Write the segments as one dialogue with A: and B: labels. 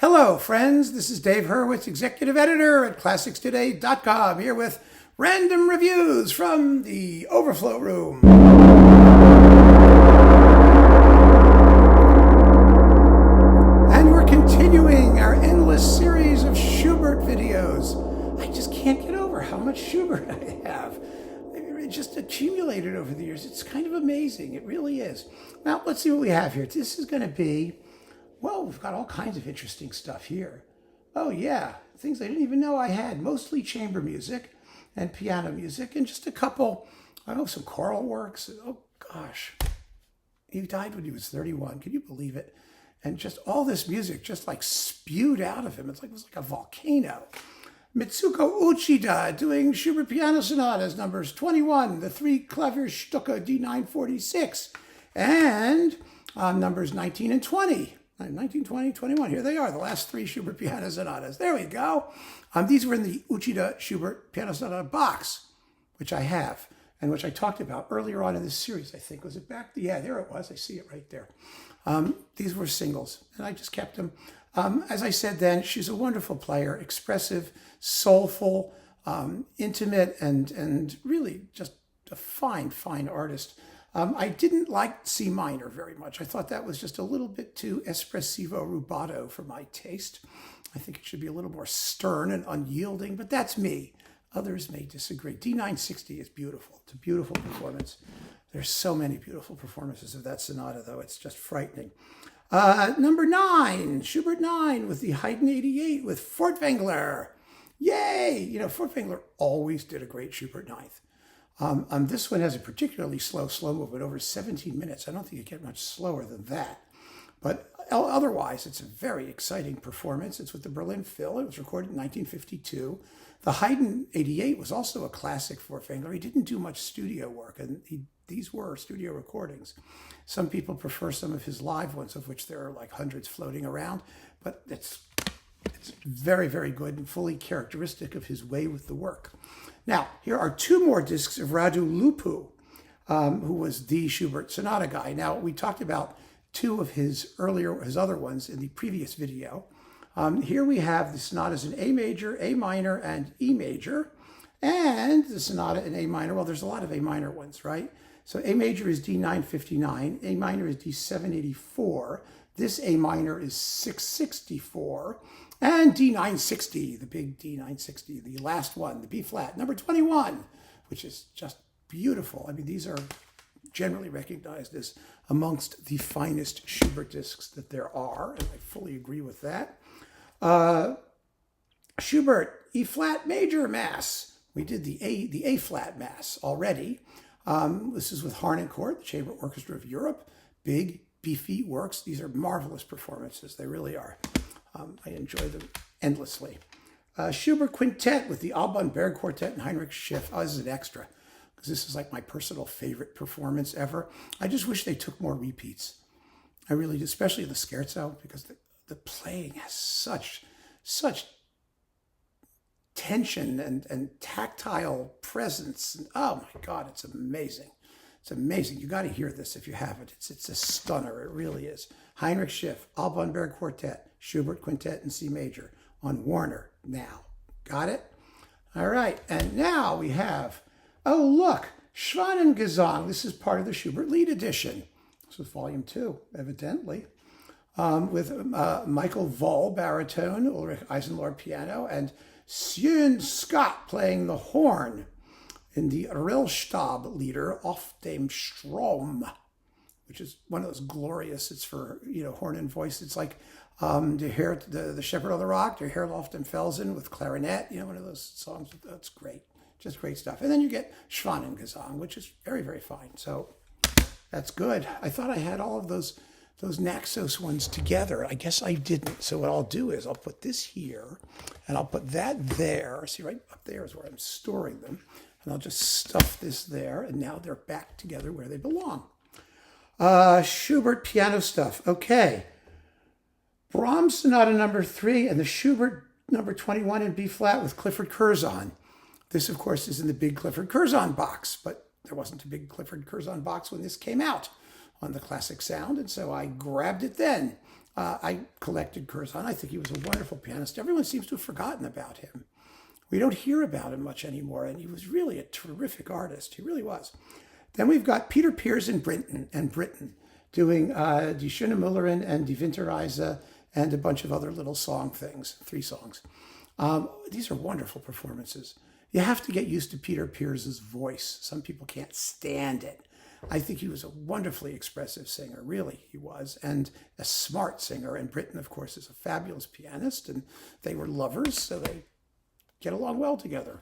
A: Hello, friends. This is Dave Hurwitz, executive editor at ClassicsToday.com, here with random reviews from the Overflow room. And we're continuing our endless series of Schubert videos. I just can't get over how much Schubert I have. It just accumulated over the years. It's kind of amazing. It really is. Now, let's see what we have here. This is going to be, well, we've got all kinds of interesting stuff here. Oh yeah, things I didn't even know I had. Mostly chamber music and piano music and just a couple, I don't know, some choral works. Oh gosh, he died when he was 31. Can you believe it? And just all this music just like spewed out of him. It was like a volcano. Mitsuko Uchida doing Schubert piano sonatas, numbers 21, the 3-Klavierstücke D946, and numbers 19 and 20. 19, 20, 21. Here they are, the last 3 Schubert piano sonatas. There we go. These were in the Uchida Schubert piano sonata box, which I have, and which I talked about earlier on in this series, I think. Was it back? Yeah, there it was. I see it right there. These were singles, and I just kept them. As I said then, she's a wonderful player, expressive, soulful, intimate, and really just a fine, fine artist. I didn't like C minor very much. I thought that was just a little bit too espressivo rubato for my taste. I think it should be a little more stern and unyielding, but that's me. Others may disagree. D960 is beautiful. It's a beautiful performance. There's so many beautiful performances of that sonata, though. It's just frightening. Number 9, Schubert 9 with the Haydn 88 with Furtwängler. Yay! You know, Furtwängler always did a great Schubert 9th. This one has a particularly slow movement, over 17 minutes. I don't think you get much slower than that. But otherwise, it's a very exciting performance. It's with the Berlin Phil. It was recorded in 1952. The Haydn 88 was also a classic for Furtwängler. He didn't do much studio work, and these were studio recordings. Some people prefer some of his live ones, of which there are like hundreds floating around, but it's very, very good and fully characteristic of his way with the work. Now, here are 2 more discs of Radu Lupu, who was the Schubert sonata guy. Now, we talked about 2 of his other ones in the previous video. Here we have the sonatas in A major, A minor, and E major, and the sonata in A minor. Well, there's a lot of A minor ones, right? So A major is D959, A minor is D784, this A minor is 664, and D960, the big D960, the last one, the B flat, number 21, which is just beautiful. I mean, these are generally recognized as amongst the finest Schubert discs that there are, and I fully agree with that. Schubert E flat major Mass. We did the A flat Mass already. This is with Harnoncourt, the Chamber Orchestra of Europe. Big, beefy works. These are marvelous performances. They really are. I enjoy them endlessly. Schubert Quintet with the Alban Berg Quartet and Heinrich Schiff. Oh, this is an extra, because this is like my personal favorite performance ever. I just wish they took more repeats. I really do, especially the scherzo, because the playing has such tension and tactile presence. And, oh my God, it's amazing. It's amazing. You got to hear this if you haven't. It's a stunner. It really is. Heinrich Schiff, Alban Berg Quartet, Schubert Quintet in C major on Warner now. Got it? All right. And now we have, oh look, Schwanengesang. This is part of the Schubert Lied Edition. This is volume 2, evidently. With Michael Voll, baritone, Ulrich Eisenlohr, piano, and Sjön Scott playing the horn in the Rillstab Lieder Auf dem Strom, which is one of those glorious, it's for, horn and voice. It's like the Shepherd on the Rock, Der Herr auf dem Felsen with clarinet, one of those songs. That's great. Just great stuff. And then you get Schwanengesang, which is very, very fine. So that's good. I thought I had all of those Naxos ones together. I guess I didn't. So what I'll do is I'll put this here and I'll put that there. See, right up there is where I'm storing them. And I'll just stuff this there. And now they're back together where they belong. Schubert piano stuff. Okay. Brahms Sonata number 3 and the Schubert number 21 in B flat with Clifford Curzon. This, of course, is in the big Clifford Curzon box, but there wasn't a big Clifford Curzon box when this came out on the Classic Sound, and so I grabbed it then. I collected Curzon. I think he was a wonderful pianist. Everyone seems to have forgotten about him. We don't hear about him much anymore, and he was really a terrific artist. He really was. Then we've got Peter Pears and Britten doing Die Schöne Müllerin and Die Winterreise and a bunch of other little song things, 3 songs. These are wonderful performances. You have to get used to Peter Pears's voice. Some people can't stand it. I think he was a wonderfully expressive singer, really, he was, and a smart singer. And Britten, of course, is a fabulous pianist, and they were lovers, so they get along well together.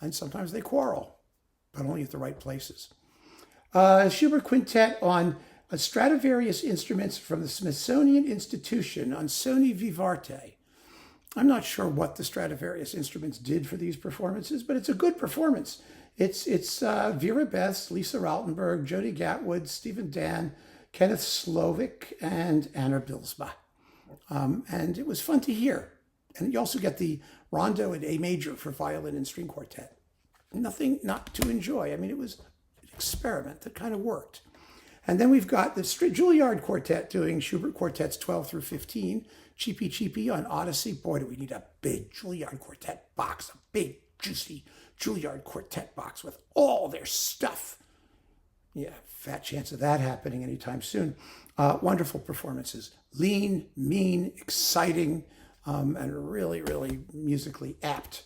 A: And sometimes they quarrel, but only at the right places. Schubert Quintet on Stradivarius instruments from the Smithsonian Institution on Sony Vivarte. I'm not sure what the Stradivarius instruments did for these performances, but it's a good performance. It's Vera Beth, Lisa Rautenberg, Jody Gatwood, Stephen Dan, Kenneth Slovic, and Anna Bilsma. And it was fun to hear. And you also get the rondo in A major for violin and string quartet. Nothing not to enjoy. I mean, it was an experiment that kind of worked. And then we've got the Juilliard Quartet doing Schubert Quartets 12 through 15, Cheapy Cheapy on Odyssey. Boy, do we need a big Juilliard Quartet box, a big, juicy Juilliard Quartet box with all their stuff. Yeah, fat chance of that happening anytime soon. Wonderful performances. Lean, mean, exciting, and really, really musically apt.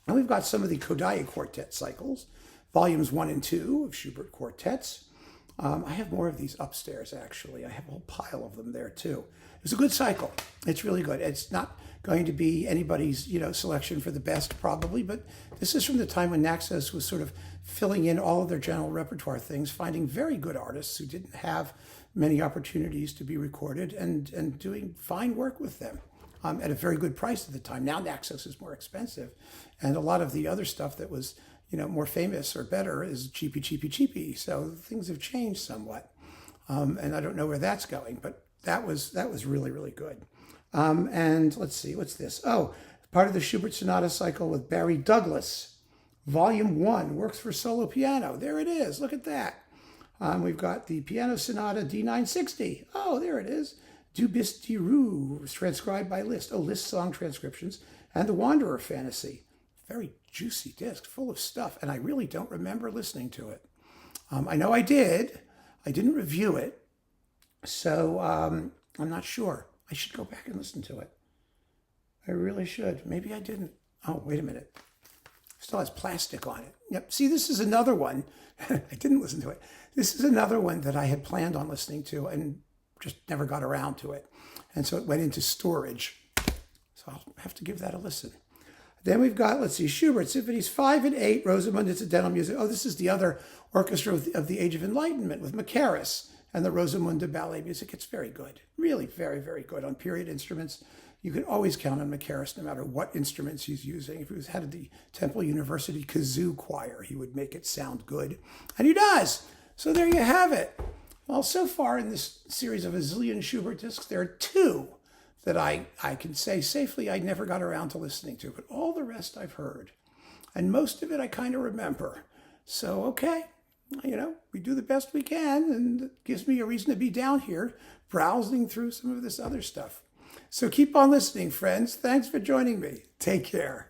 A: And we've got some of the Kodály Quartet cycles, volumes 1 and 2 of Schubert Quartets. I have more of these upstairs, actually. I have a whole pile of them there, too. It's a good cycle. It's really good. It's not going to be anybody's, selection for the best, probably, but this is from the time when Naxos was sort of filling in all of their general repertoire things, finding very good artists who didn't have many opportunities to be recorded and doing fine work with them at a very good price at the time. Now Naxos is more expensive, and a lot of the other stuff that was more famous or better is cheapy. So things have changed somewhat. And I don't know where that's going, but that was really, really good. And let's see, what's this? Oh, part of the Schubert Sonata cycle with Barry Douglas. Volume 1, works for solo piano. There it is, look at that. We've got the Piano Sonata D960. Oh, there it is. Du bist die Ruhe, transcribed by Liszt. Oh, Liszt song transcriptions. And the Wanderer Fantasy. Very juicy disc, full of stuff, and I really don't remember listening to it. I know I did. I didn't review it, so I'm not sure. I should go back and listen to it. I really should. Maybe I didn't. Oh, wait a minute. Still has plastic on it. Yep. See, this is another one. I didn't listen to it. This is another one that I had planned on listening to and just never got around to it. And so it went into storage. So I'll have to give that a listen. Then we've got, let's see, Schubert, Symphonies 5 and 8, Rosamunde Incidental Music. Oh, this is the other orchestra of the Age of Enlightenment with Macaris and the Rosamunde ballet music. It's very good. Really very, very good on period instruments. You can always count on Macaris no matter what instruments he's using. If he was head of the Temple University kazoo choir, he would make it sound good. And he does. So there you have it. Well, so far in this series of a zillion Schubert discs, there are 2 that I can say safely I never got around to listening to, but all the rest I've heard. And most of it I kind of remember. So, okay, we do the best we can, and it gives me a reason to be down here browsing through some of this other stuff. So keep on listening, friends. Thanks for joining me. Take care.